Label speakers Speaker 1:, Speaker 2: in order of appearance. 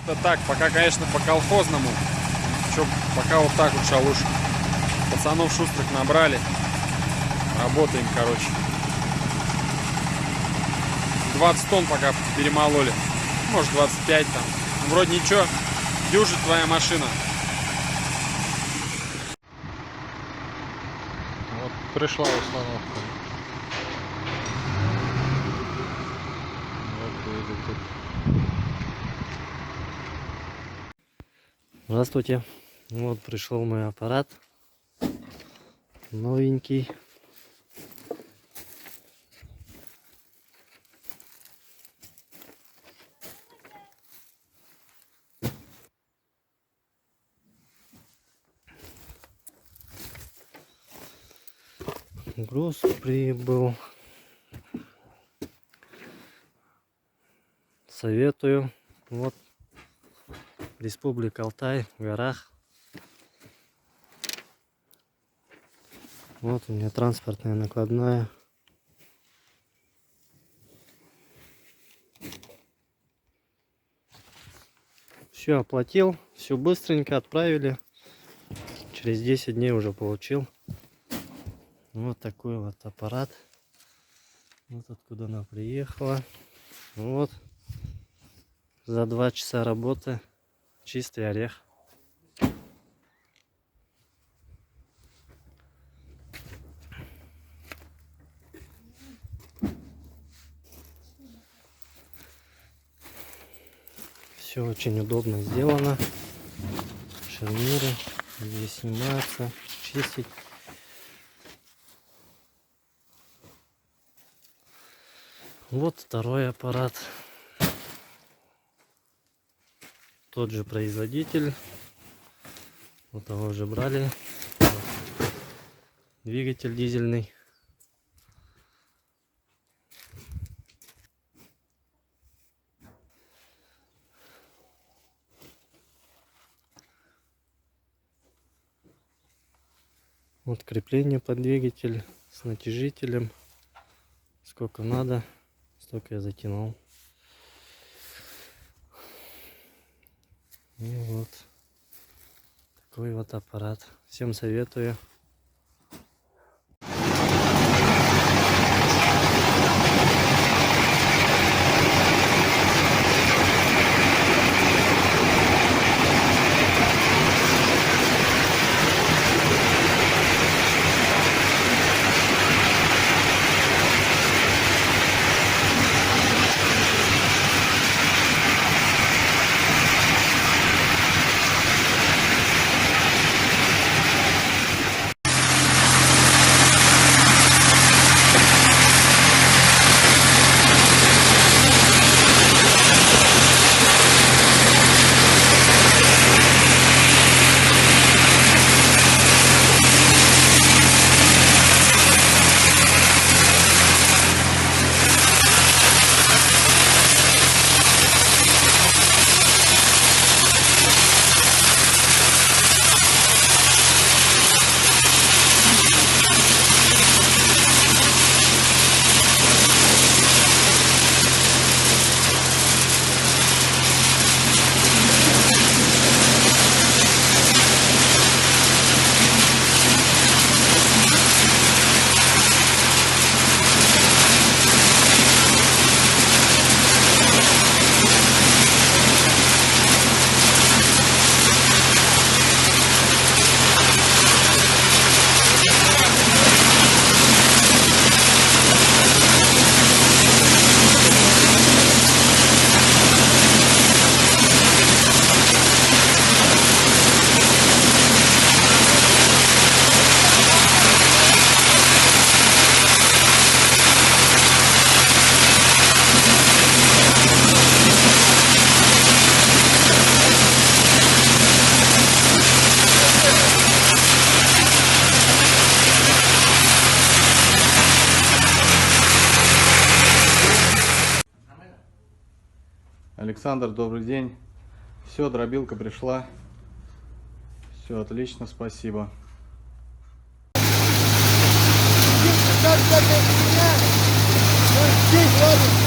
Speaker 1: как-то так. Пока, конечно, по колхозному. Чё, пока вот так вот шалуш. Пацанов шустрых набрали. Работаем, короче. 20 тонн пока перемололи. Может 25 там. Ну, вроде ничего. Дюжит твоя машина.
Speaker 2: Вот пришла установка. Вот видите тут.
Speaker 3: Здравствуйте. Вот пришел мой аппарат. Новенький. Груз прибыл. Советую. Вот Республика Алтай в горах. Вот у меня транспортная накладная. Все оплатил, все быстренько отправили. Через 10 дней уже получил. Вот такой вот аппарат. Вот откуда она приехала. Вот. За 2 часа работы чистый орех. Все очень удобно сделано. Шарниры здесь снимаются, чистить. Вот второй аппарат. Тот же производитель. Вот того уже брали. Двигатель дизельный. Вот крепление под двигатель с натяжителем. Сколько надо, столько я затянул. И вот такой вот аппарат. Всем советую.
Speaker 2: Александр, добрый день. Все, дробилка пришла. Все отлично, спасибо.
Speaker 4: Здесь, ладно.